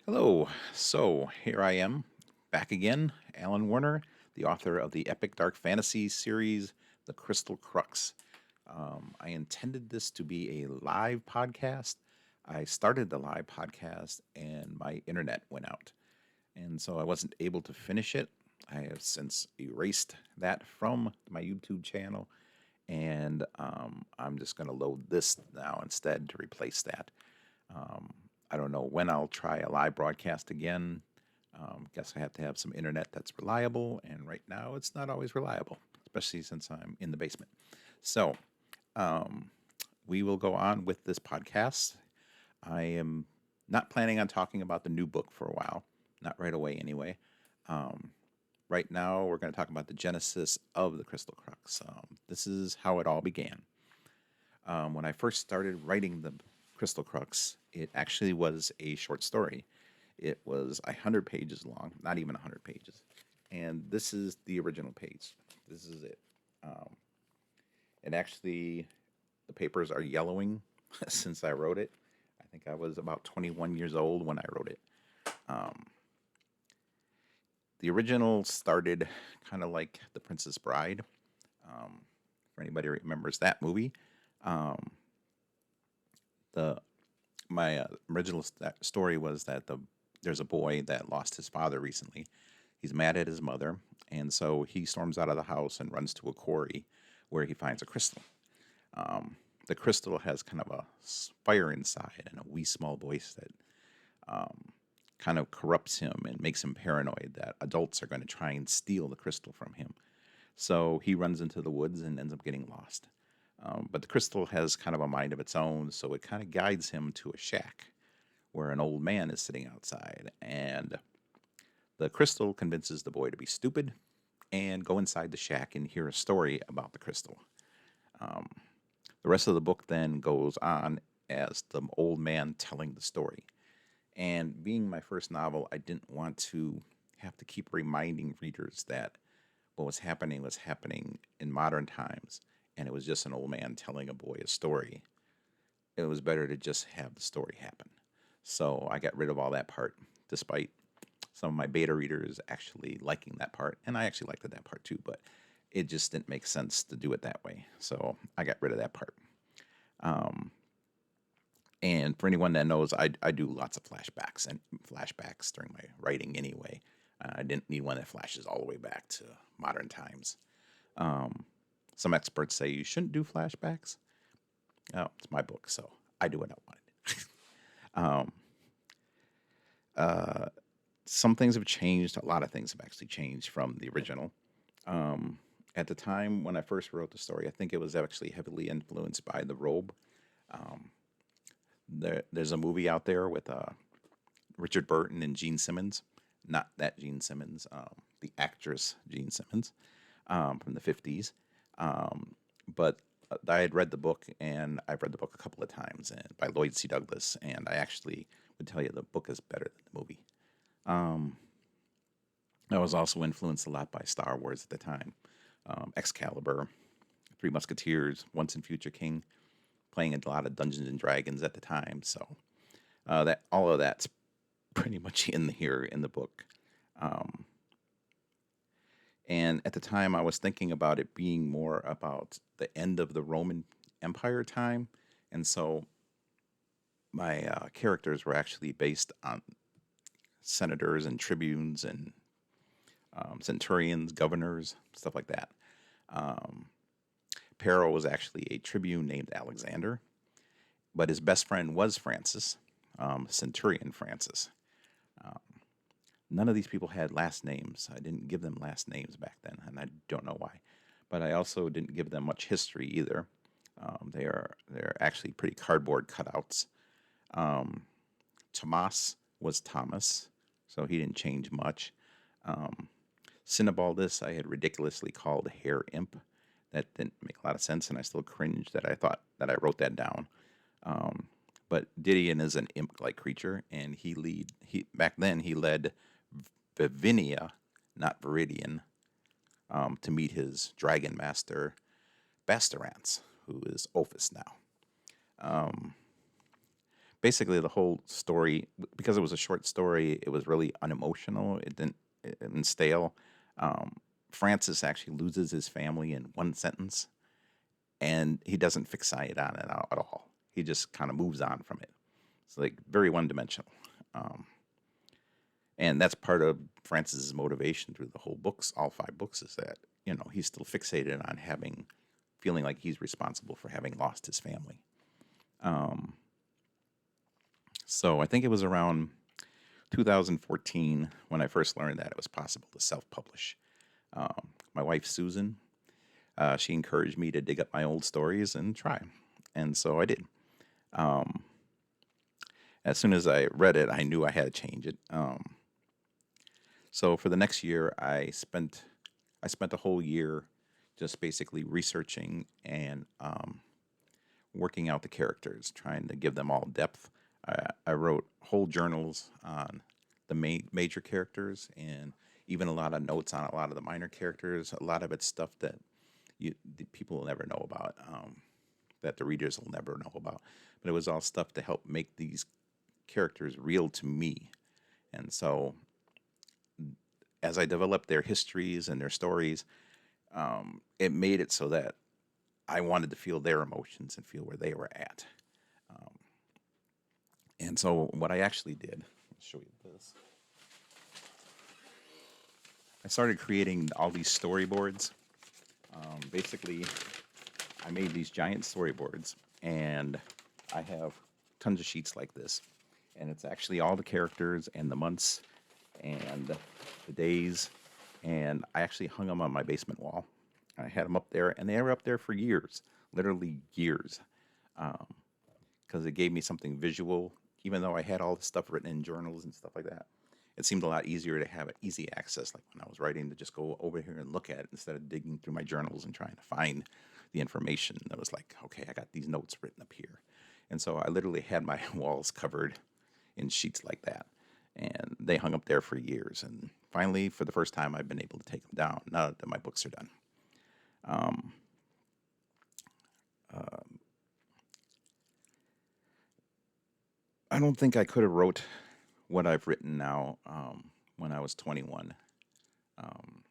Hello. So here I am, back again, Alan Warner, the author of the epic dark fantasy series, The Crystal Crux. I intended this to be a live podcast. I started the live podcast and my internet went out. And so I wasn't able to finish it. I have since erased that from my YouTube channel. And I'm just going to load this now instead to replace that. Um, I don't know when I'll try a live broadcast again. Guess I have to have some internet that's reliable, and right now it's not always reliable, especially since I'm in the basement. So um, we will go on with this podcast. I am not planning on talking about the new book for a while, not right away anyway. Um, right now, we're going to talk about the genesis of the Crystal Crux. This is how it all began. When I first started writing the Crystal Crux, it actually was a short story. It was 100 pages long, not even 100 pages. And this is the original page. This is it. Um, and actually, the papers are yellowing since I wrote it. I think I was about 21 years old when I wrote it. Um, the original started kind of like The Princess Bride. Um, for anybody who remembers that movie, um, the my original story was that there's a boy that lost his father recently. He's mad at his mother, and so he storms out of the house and runs to a quarry where he finds a crystal. Um, the crystal has kind of a fire inside and a wee small voice that um, kind of corrupts him and makes him paranoid that adults are going to try and steal the crystal from him. So he runs into the woods and ends up getting lost. But the crystal has kind of a mind of its own, so it kind of guides him to a shack where an old man is sitting outside. And the crystal convinces the boy to be stupid and go inside the shack and hear a story about the crystal. Um, the rest of the book then goes on as the old man telling the story. And being my first novel, I didn't want to have to keep reminding readers that what was happening in modern times, and it was just an old man telling a boy a story. It was better to just have the story happen. So I got rid of all that part, despite some of my beta readers actually liking that part, and I actually liked that part too, but it just didn't make sense to do it that way. So I got rid of that part. Um, and for anyone that knows, I do lots of flashbacks during my writing anyway. I didn't need one that flashes all the way back to modern times. Um, some experts say you shouldn't do flashbacks. Oh, it's my book, so I do what I wanted. um, uh, some things have changed. A lot of things have actually changed from the original. Um, at the time when I first wrote the story, I think it was actually heavily influenced by The Robe. Um, there's a movie out there with Richard Burton and Gene Simmons. Not that Gene Simmons, the actress Gene Simmons from the 50s. But I had read the book, and I've read the book a couple of times, and by Lloyd C. Douglas, and I actually would tell you the book is better than the movie. Um, I was also influenced a lot by Star Wars at the time. Excalibur, Three Musketeers, Once and Future King, playing a lot of Dungeons and Dragons at the time. So that all of that's pretty much in here in the book. Um, and at the time, I was thinking about it being more about the end of the Roman Empire time, and so my characters were actually based on senators and tribunes and centurions, governors, stuff like that. Um, Pero was actually a tribune named Alexander, but his best friend was Francis, Centurion Francis. Um, none of these people had last names. I didn't give them last names back then, and I don't know why. But I also didn't give them much history either. They're actually pretty cardboard cutouts. Um, Tomas was Thomas, so he didn't change much. Um, Cinnabaldus, I had ridiculously called Hair Imp. That didn't make a lot of sense, and I still cringed that I thought that I wrote that down. Um, but Didion is an imp-like creature, and he back then he led Vivinia, not Viridian, to meet his dragon master Bastarance, who is Ophis now. Um, basically the whole story, because it was a short story, it was really unemotional. It didn't stale. Um, Francis actually loses his family in one sentence, and he doesn't fixate on it at all. He just kind of moves on from it. It's like very one dimensional. Um, and that's part of Francis's motivation through the whole books, all five books, is that, he's still fixated on feeling like he's responsible for having lost his family. Um, so I think it was around 2014 when I first learned that it was possible to self-publish. My wife Susan, she encouraged me to dig up my old stories and try, and so I did. Um, as soon as I read it, I knew I had to change it. So for the next year, I spent a whole year just basically researching and working out the characters, trying to give them all depth. I wrote whole journals on the major characters, and even a lot of notes on a lot of the minor characters. A lot of it's stuff that the people will never know about, that the readers will never know about. But it was all stuff to help make these characters real to me. And so as I developed their histories and their stories, it made it so that I wanted to feel their emotions and feel where they were at. Um, and so what I actually did, I'll show you this. I started creating all these storyboards. Basically, I made these giant storyboards, and I have tons of sheets like this. And it's actually all the characters and the months and the days. And I actually hung them on my basement wall. I had them up there, and they were up there for years, literally years, because it gave me something visual. Even though I had all this stuff written in journals and stuff like that, it seemed a lot easier to have it easy access. Like when I was writing, to just go over here and look at it instead of digging through my journals and trying to find the information. It was like, okay, I got these notes written up here, and so I literally had my walls covered in sheets like that, and they hung up there for years. And finally, for the first time, I've been able to take them down now that my books are done. Um, uh, I don't think I could have wrote what I've written now when I was 21. Um,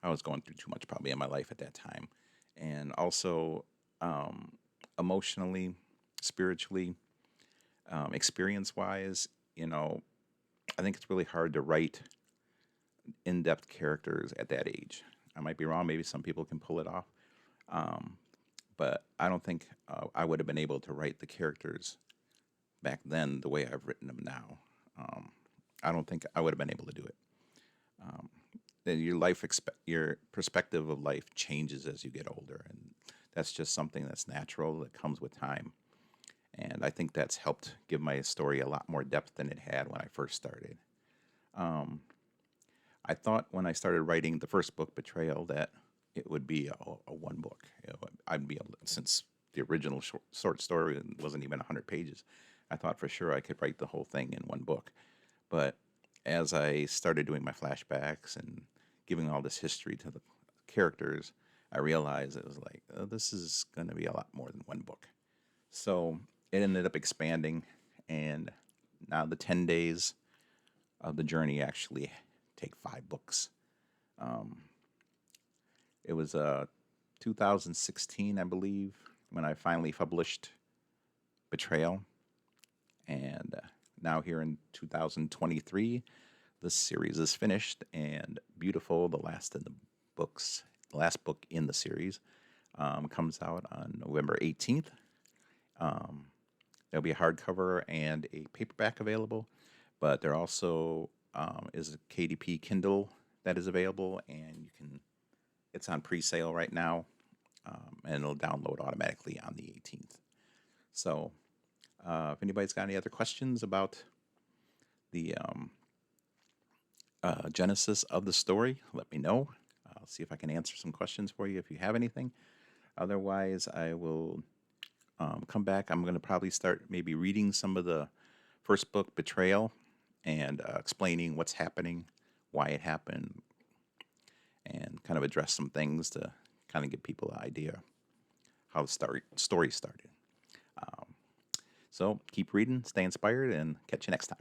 I was going through too much probably in my life at that time, and also um, emotionally, spiritually, experience-wise. You know, I think it's really hard to write in-depth characters at that age. I might be wrong. Maybe some people can pull it off, um, but I don't think I would have been able to write the characters back then the way I've written them now. Um, I don't think I would have been able to do it. Um, then your perspective of life changes as you get older, and that's just something that's natural that comes with time. And I think that's helped give my story a lot more depth than it had when I first started. Um, I thought when I started writing the first book, Betrayal, that it would be a one book. I'd be able to, since the original short story wasn't even 100 pages, I thought for sure I could write the whole thing in one book. But as I started doing my flashbacks and giving all this history to the characters, I realized it was like, oh, this is going to be a lot more than one book. So it ended up expanding, and now the 10 days of the journey actually take 5 books. Um, it was 2016, I believe, when I finally published Betrayal. And now here in 2023, the series is finished and beautiful. The last book in the series, comes out on November 18th. Um, there'll be a hardcover and a paperback available, but there also is a KDP Kindle that is available, and it's on pre-sale right now, and it'll download automatically on the 18th. So if anybody's got any other questions about the genesis of the story, let me know. I'll see if I can answer some questions for you if you have anything. Otherwise, I will come back. I'm going to probably start maybe reading some of the first book, Betrayal, and explaining what's happening, why it happened, and kind of address some things to kind of give people an idea how the story started. Um, So keep reading, stay inspired, and catch you next time.